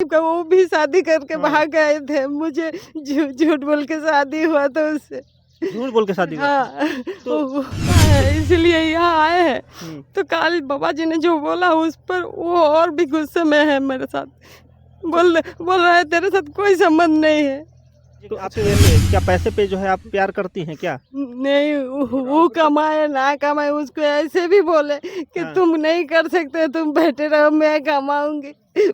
Type का, वो भी शादी करके भाग गए थे। मुझे झूठ बोल के शादी हुआ तो उससे। झूठ बोल के शादी हुआ? हाँ तो इसलिए यहाँ आए हैं। तो कल बाबा जी ने जो बोला उस पर वो और भी गुस्से में है मेरे साथ। बोल रहा है तेरे साथ कोई संबंध नहीं है। तो आपसे क्या पैसे पे जो है आप प्यार करती हैं क्या? नहीं, वो कमाए ना कमाए उसको ऐसे भी बोले कि तुम नहीं कर सकते, तुम बैठे रहो, मैं कमाऊंगी,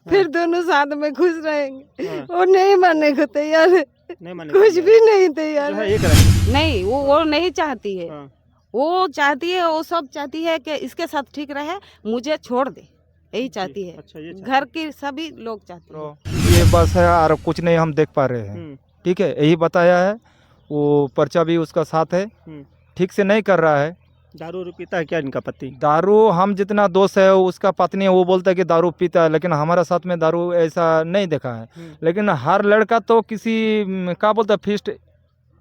फिर दोनों साथ में खुश रहेंगे। और नहीं मानने को तैयार है, कुछ भी नहीं तैयार है। नहीं, वो नहीं चाहती है। वो चाहती है, वो सब चाहती है कि इसके साथ ठीक रहे, मुझे छोड़ दे, यही चाहती है। अच्छा, घर के सभी लोग चाहते हैं। ये बस है और कुछ नहीं हम देख पा रहे हैं। ठीक है, यही बताया है। वो पर्चा भी उसका साथ है, ठीक से नहीं कर रहा है। दारू पीता है क्या इनका पति? दारू हम जितना दोस्त है उसका पत्नी है, वो बोलता है कि दारू पीता है, लेकिन हमारा साथ में दारू ऐसा नहीं देखा है। लेकिन हर लड़का तो किसी क्या बोलता है फीस्ट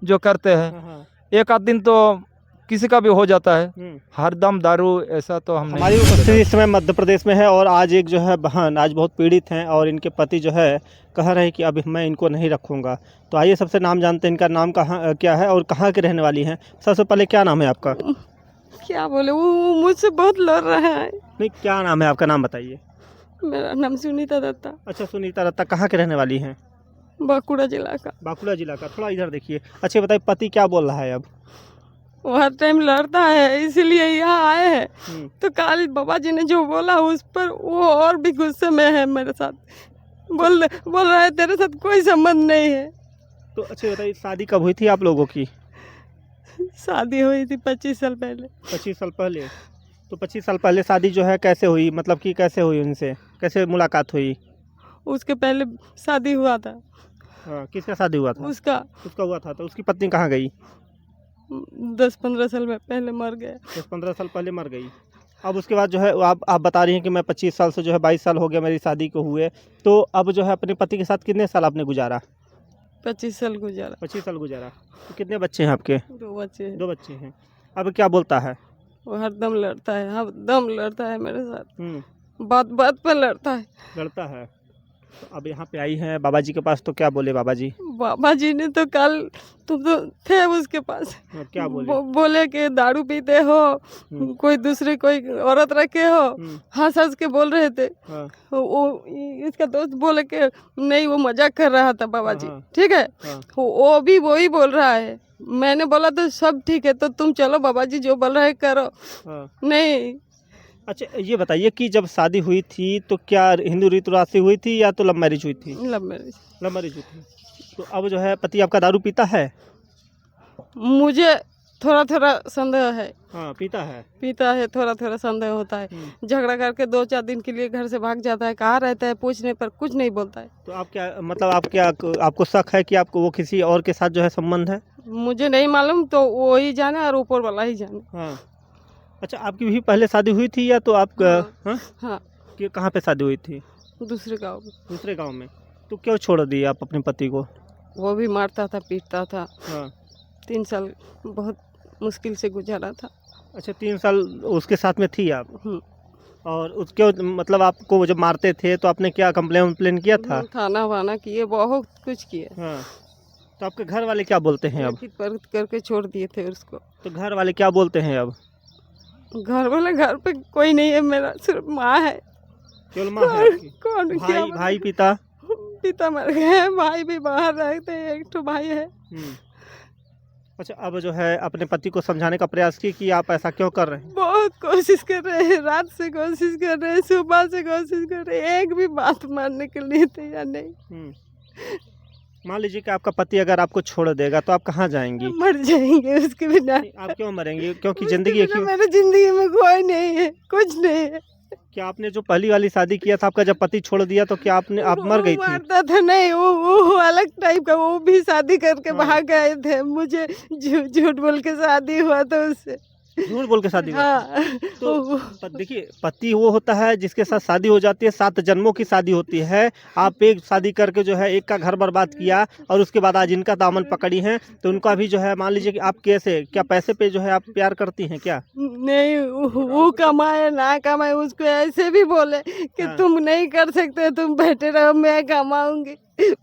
जो करते हैं, एक आध दिन तो किसी का भी हो जाता है। हर दम दारू ऐसा तो हम हमारी उपस्थिति इस समय मध्य प्रदेश में है और आज एक जो है बहन आज बहुत पीड़ित हैं और इनके पति जो है कह रहे हैं कि अब मैं इनको नहीं रखूंगा। तो आइए सबसे नाम जानते हैं, इनका नाम कहाँ क्या है और कहाँ की रहने वाली हैं। सबसे पहले क्या नाम है आपका? क्या बोले, वो मुझसे बहुत लड़ रहा है। नहीं, क्या नाम है आपका? नाम बताइए। मेरा नाम सुनीता दत्ता। अच्छा, सुनीता दत्ता कहाँ के रहने वाली हैं? बांकुड़ा जिला का। बांकुड़ा जिला का। थोड़ा इधर देखिए। अच्छा बताइए, पति क्या बोल रहा है अब? वो हर टाइम लड़ता है, इसीलिए यहाँ आए हैं। तो कल बाबा जी ने जो बोला उस पर वो और भी गुस्से में है मेरे साथ। बोल रहा है तेरे साथ कोई संबंध नहीं है। तो अच्छा बताइए, शादी कब हुई थी आप लोगों की? शादी हुई थी 25 साल पहले। 25 साल पहले? तो 25 साल पहले शादी जो है कैसे हुई, मतलब कि कैसे हुई, उनसे कैसे मुलाकात हुई? उसके पहले शादी हुआ था। हाँ, किसका शादी हुआ था? उसका हुआ था। तो उसकी पत्नी कहाँ गई? 10-15 साल में पहले मर गया। 10-15 साल पहले मर गई। अब उसके बाद जो है आप बता रही हैं कि मैं 25 साल से जो है 22 साल हो गया मेरी शादी को हुए। तो अब जो है अपने पति के साथ कितने साल आपने गुजारा? 25 साल गुजारा। 25 साल गुजारा। तो कितने बच्चे हैं आपके? 2 बच्चे हैं। 2 बच्चे हैं। अब क्या बोलता है? वो हरदम लड़ता है मेरे साथ। बात पर लड़ता है। तो अब यहाँ पे आई हैं बाबा जी के पास, तो क्या बोले बाबा जी? बाबा जी ने तो कल तुम तो थे उसके पास। क्या बोले? बोले कि दारू पीते हो, कोई दूसरी कोई औरत रखे हो। हंस के बोल रहे थे। वो इसका दोस्त बोले कि नहीं, वो मजाक कर रहा था बाबा जी। ठीक है, वो भी वही बोल रहा है। मैंने बोला तो सब ठीक है, तो तुम चलो बाबा जी जो बोल रहे करो। नहीं। अच्छा ये बताइए कि जब शादी हुई थी तो क्या हिंदू रीति रिवाज से हुई थी या तो लव मैरिज हुई थी? लव मैरिज हुई थी। तो अब जो है पति आपका दारू पीता है? मुझे थोड़ा संदेह है। हाँ, पीता है। थोड़ा संदेह होता है। झगड़ा करके 2-4 दिन के लिए घर से भाग जाता है। कहाँ रहता है पूछने पर कुछ नहीं बोलता है। तो आप क्या मतलब आपको शक है कि आपको वो किसी और के साथ जो है संबंध है? मुझे नहीं मालूम, तो वो ही जाने और ऊपर वाला ही जाने। हाँ। अच्छा, आपकी भी पहले शादी हुई थी या तो आप हाँ। कि कहाँ पे शादी हुई थी? दूसरे गांव में। तो क्यों छोड़ दिए आप अपने पति को? वो भी मारता था, पीटता था। हाँ। 3 साल बहुत मुश्किल से गुजारा था। अच्छा, 3 साल उसके साथ में थी आप? और उसके मतलब आपको जब मारते थे तो आपने क्या कंप्लेन किया था? थाना वाना किए, बहुत कुछ किए। हाँ। तो आपके घर वाले क्या बोलते हैं अब? करके छोड़ दिए थे उसको। तो घर वाले क्या बोलते हैं अब? घर पे कोई नहीं है मेरा, सिर्फ माँ है। केवल माँ है आपकी? कौन भाई पिता मर गए। भाई भी बाहर रहते हैं, एक तो भाई है। अच्छा, अब जो है अपने पति को समझाने का प्रयास की कि आप ऐसा क्यों कर रहे हैं? बहुत कोशिश कर रहे हैं, रात से कोशिश कर रहे हैं, सुबह से कोशिश कर रहे हैं, एक भी बात मानने के लिए तैयार नहीं। मान लीजिए कि आपका पति अगर आपको छोड़ देगा तो आप कहाँ जाएंगी? मर जाएंगे उसके बिना। आप क्यों मरेंगे? क्योंकि जिंदगी एक ही। मेरी जिंदगी में कोई नहीं है, कुछ नहीं है। क्या आपने जो पहली वाली शादी किया था, आपका जब पति छोड़ दिया तो क्या आप मर गई थी? मारता था नहीं, वो अलग टाइप का, वो भी शादी करके भाग गए थे। मुझे झूठ बोल के शादी हुआ तो उससे। झूठ बोल के शादी करते हैं। हाँ तो देखिए, पति वो होता है जिसके साथ शादी हो जाती है, 7 जन्मों की शादी होती है। आप एक शादी करके जो है एक का घर बर्बाद किया और उसके बाद आज इनका दामन पकड़ी हैं, तो उनका भी जो है मान लीजिए कि आप कैसे, क्या पैसे पे जो है आप प्यार करती हैं क्या? नहीं, वो कमाए ना कमाए उसको ऐसे भी बोले कि हाँ। तुम नहीं कर सकते, तुम बैठे रहो, मैं कमाऊंगी,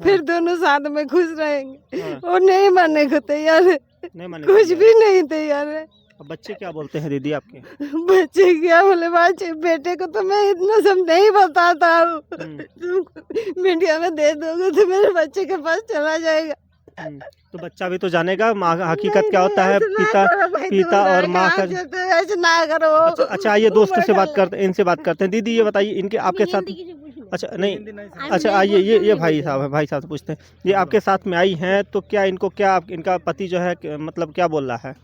फिर दोनों साथ में खुश रहेंगे। हाँ। वो नहीं मानने को तैयार है, नहीं माने कुछ तैयार। भी नहीं तैयार है। अब बच्चे क्या बोलते हैं दीदी आपके? बच्चे क्या बोले, बच्चे बेटे को तो मैं इतना सब नहीं बताता हूँ, तुम मीडिया में दे दोगे तो मेरे बच्चे के पास चला जाएगा। तो बच्चा भी तो जानेगा माँ हकीकत नहीं, क्या होता है, ऐसे ना पिता करो भाई, पिता तुम और माँ का। ऐसे ना करो। अच्छा, आइए दोस्त से बात करते हैं, इनसे बात करते हैं। दीदी ये बताइए, इनके आपके साथ, अच्छा नहीं, अच्छा आइए, ये भाई साहब है, भाई साहब से पूछते हैं, ये आपके साथ में आई हैं तो क्या इनको, क्या इनका पति जो है मतलब क्या बोल रहा है?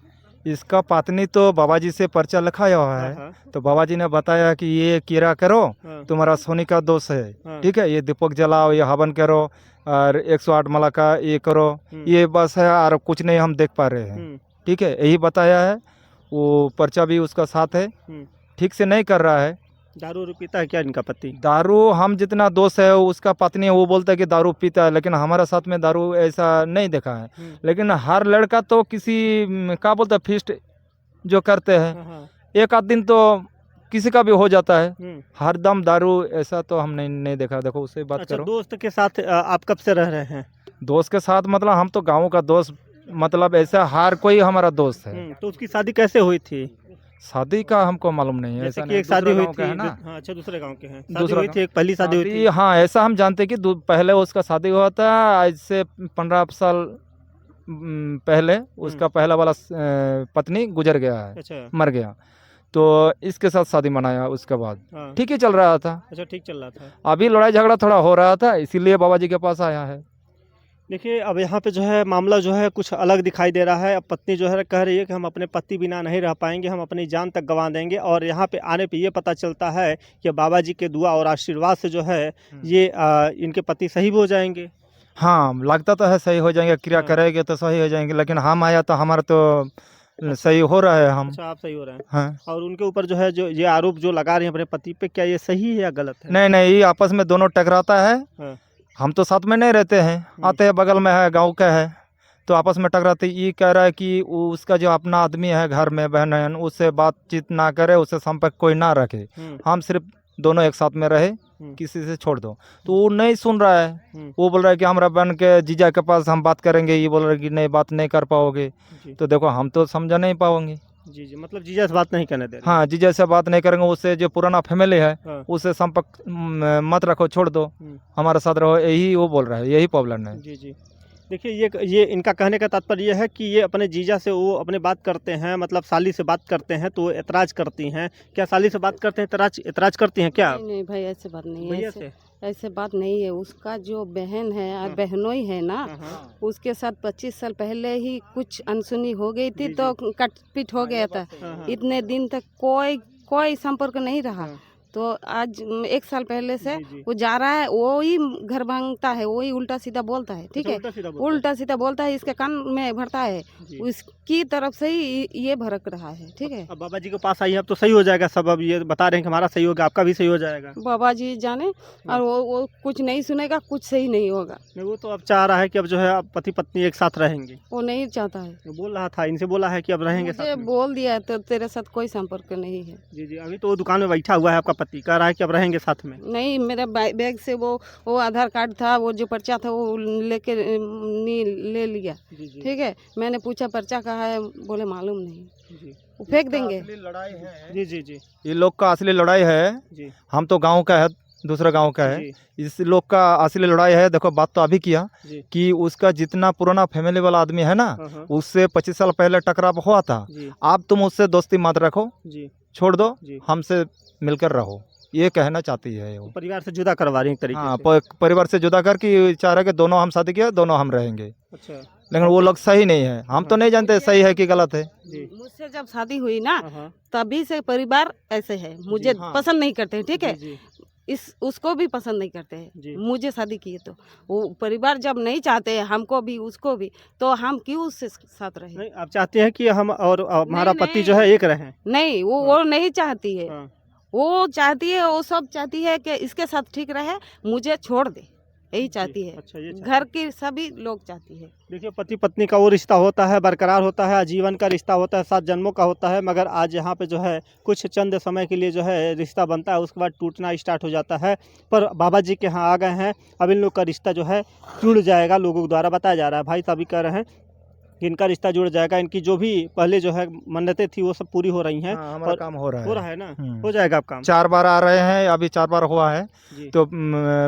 इसका पत्नी तो बाबा जी से पर्चा लिखाया हुआ है, हाँ, तो बाबा जी ने बताया कि ये कीड़ा करो, हाँ, तुम्हारा सोने का दोष है, हाँ। ठीक है, ये दीपक जलाओ, ये हवन करो और 108 माला का ये करो, ये बस है और कुछ नहीं हम देख पा रहे हैं, ठीक है, यही बताया है। वो पर्चा भी उसका साथ है, ठीक से नहीं कर रहा है। दारू पीता है क्या इनका पति? दारू हम जितना दोस्त है उसका पत्नी वो बोलता है कि दारू पीता है, लेकिन हमारे साथ में दारू ऐसा नहीं देखा है। लेकिन हर लड़का तो किसी क्या बोलते हैं फिस्ट जो करते हैं, एक आध दिन तो किसी का भी हो जाता है, हर दम दारू ऐसा तो हम नहीं देखा। देखो उससे बात अच्छा, करो। दोस्त के साथ आप कब से रह रहे हैं? दोस्त के साथ मतलब हम तो गाँव का दोस्त, मतलब ऐसा हर कोई हमारा दोस्त है। तो उसकी शादी कैसे हुई थी? शादी का हमको मालूम नहीं है, जैसे ऐसा कि नहीं, एक शादी दूसरा हुई गाँव का थी है ना। हाँ, अच्छा दूसरे गांव के हैं, शादी दूसरा हुई थी, एक पहली शादी हुई थी। हाँ, ऐसा हम जानते हैं कि पहले उसका शादी हुआ था, आज से 15 साल पहले उसका पहला वाला पत्नी गुजर गया है, अच्छा, मर गया, तो इसके साथ शादी मनाया उसके बाद हाँ, ठीक ही चल रहा था। अच्छा ठीक चल रहा था। अभी लड़ाई झगड़ा थोड़ा हो रहा था, इसीलिए बाबा जी के पास आया है। देखिए, अब यहाँ पे जो है मामला जो है कुछ अलग दिखाई दे रहा है। अब पत्नी जो है कह रही है कि हम अपने पति बिना नहीं रह पाएंगे, हम अपनी जान तक गंवा देंगे। और यहाँ पे आने पे ये पता चलता है कि बाबा जी के दुआ और आशीर्वाद से जो है ये इनके पति सही भी हो जाएंगे। हाँ, लगता तो है सही हो जाएंगे, क्रिया हाँ। करेंगे तो सही हो जाएंगे, लेकिन हम आया तो हमारा तो सही हो रहा है। हम अच्छा, आप सही हो रहे हैं। हाँ, और उनके ऊपर जो है जो ये आरोप जो लगा रहे हैं अपने पति पे, क्या ये सही है या गलत है? नहीं, ये आपस में दोनों टकराता है। हाँ। हम तो साथ में नहीं रहते हैं, आते हैं बगल में है, गांव का है, तो आपस में टकराते। ये कह रहा है कि उसका जो अपना आदमी है घर में, बहन, उससे बातचीत ना करे, उससे संपर्क कोई ना रखे, हम सिर्फ दोनों एक साथ में रहे, किसी से छोड़ दो। तो वो नहीं सुन रहा है, वो बोल रहा है कि हमारा बहन के जीजा के पास हम बात करेंगे, ये बोल रहा है कि नहीं, बात नहीं कर पाओगे। तो देखो हम तो समझा नहीं पाओगे। जी, मतलब जीजा से बात नहीं करने दे रहे। हाँ, जीजा से बात नहीं करेंगे, उससे जो पुराना फैमिली है हाँ। उससे संपर्क मत रखो, छोड़ दो, हमारे साथ रहो, यही वो बोल रहा है, यही प्रॉब्लम है। जी। देखिए, ये इनका कहने का तात्पर्य ये है कि ये अपने जीजा से वो अपने बात करते हैं, मतलब साली से बात करते हैं तो वो एतराज़ करती हैं। क्या साली से बात करते हैं एतराज़ करती हैं क्या? नहीं भाई, ऐसे बात नहीं है, भैया से? ऐसे बात नहीं है। उसका जो बहन है और बहनोई है ना, हाँ। उसके साथ 25 साल पहले ही कुछ अनसुनी हो गई थी, जी, तो कटपीट हो गया था। हाँ। इतने दिन तक कोई संपर्क नहीं रहा। तो आज 1 साल पहले से जी। वो जा रहा है, वो ही घर भांगता है, वो ही उल्टा सीधा बोलता है, ठीक है, उल्टा सीधा बोलता है, इसके कान में भरता है, उसकी तरफ से ही ये भड़क रहा है, ठीक है। अब बाबा जी के पास आई है, अब तो सही हो जाएगा सब। अब ये बता रहे हैं कि हमारा सही होगा, आपका भी सही हो जाएगा। बाबा जी जाने, और वो कुछ नहीं सुनेगा, कुछ सही नहीं होगा। नहीं, वो तो अब चाह रहा है कि अब जो है अब पति पत्नी एक साथ रहेंगे। वो नहीं चाहता है, वो बोल रहा था, इनसे बोला है कि अब रहेंगे मुझे साथ में। बोल दिया है, तो तेरे साथ कोई संपर्क नहीं है। जी, अभी तो वो दुकान में बैठा हुआ है आपका पति, कह रहा है कि अब रहेंगे साथ में। नहीं, मेरा बैग से वो आधार कार्ड था, वो जो पर्चा था वो लेके ले लिया, ठीक है। मैंने पूछा पर्चा कहाँ है, बोले मालूम नहीं, वो फेंक देंगे। लड़ाई है जी। ये लोग का असली लड़ाई है। जी। हम तो गांव का है, दूसरा गांव का है, इस लोग का असली लड़ाई है। देखो बात तो अभी किया जी। कि उसका जितना पुराना फैमिली वाला आदमी है ना, उससे 25 साल पहले टकराव हुआ था। अब तुम उससे दोस्ती मत रखो, छोड़ दो, हमसे मिलकर रहो, ये कहना चाहती है वो। परिवार से जुदा करवा रही है एक तरीके हाँ, से। परिवार से जुदा करके चाह रहा है कि दोनों हम शादी किया, दोनों हम रहेंगे। अच्छा। लेकिन वो लोग सही नहीं है, हम तो नहीं जानते सही है कि गलत है। मुझसे जब शादी हुई ना, तभी से परिवार ऐसे है, मुझे पसंद नहीं करते, ठीक है। उसको भी पसंद नहीं करते जी। हैं। मुझे शादी किए तो वो परिवार जब नहीं चाहते हैं हमको भी उसको भी, तो हम क्यों उससे साथ रहे? नहीं, आप चाहते हैं कि हम और हमारा नहीं, पति जो है एक रहें? नहीं, वो नहीं चाहती है। हाँ। वो चाहती है, वो सब चाहती है कि इसके साथ ठीक रहे, मुझे छोड़ दे, यही चाहती है। अच्छा, ये घर के सभी लोग चाहती है। देखिए, पति पत्नी का वो रिश्ता होता है, बरकरार होता है, आजीवन का रिश्ता होता है, 7 जन्मों का होता है, मगर आज यहाँ पे जो है कुछ चंद समय के लिए जो है रिश्ता बनता है, उसके बाद टूटना स्टार्ट हो जाता है। पर बाबा जी के यहाँ आ गए हैं, अब इन लोग का रिश्ता जो है जुड़ जाएगा, लोगों द्वारा बताया जा रहा है। भाई साहब भी कह रहे हैं कि इनका रिश्ता जुड़ जाएगा, इनकी जो भी पहले जो है मन्नतें थी वो सब पूरी हो रही हैं। हाँ, हमारा और काम हो रहा है। हो रहा है ना, हम्म। हो जाएगा अब काम 4 बार आ रहे हैं, अभी 4 बार हुआ है, जी। तो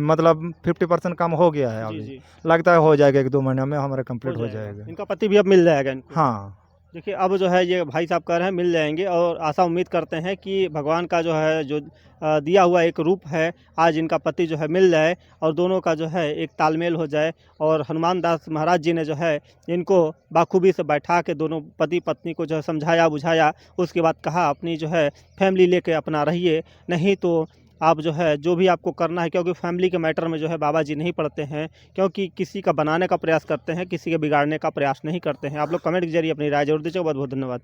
मतलब 50% काम हो गया है जी अभी। जी, लगता है हो जाएगा 1-2 महीने में हमारा कंप्लीट हो जाएगा। जाएगा। इनका पति भी अब मिल जाएगा इनको। हाँ। देखिए, अब जो है ये भाई साहब कह रहे हैं मिल जाएंगे, और आशा उम्मीद करते हैं कि भगवान का जो है जो दिया हुआ एक रूप है, आज इनका पति जो है मिल जाए और दोनों का जो है एक तालमेल हो जाए। और हनुमान दास महाराज जी ने जो है इनको बाखूबी से बैठा के दोनों पति पत्नी को जो है समझाया बुझाया, उसके बाद कहा अपनी जो है फैमिली लेके अपना रहिए, नहीं तो आप जो है जो भी आपको करना है, क्योंकि फैमिली के मैटर में जो है बाबा जी नहीं पड़ते हैं, क्योंकि किसी का बनाने का प्रयास करते हैं, किसी के बिगाड़ने का प्रयास नहीं करते हैं। आप लोग कमेंट के जरिए अपनी राय जरूर दीजिएगा। बहुत बहुत धन्यवाद।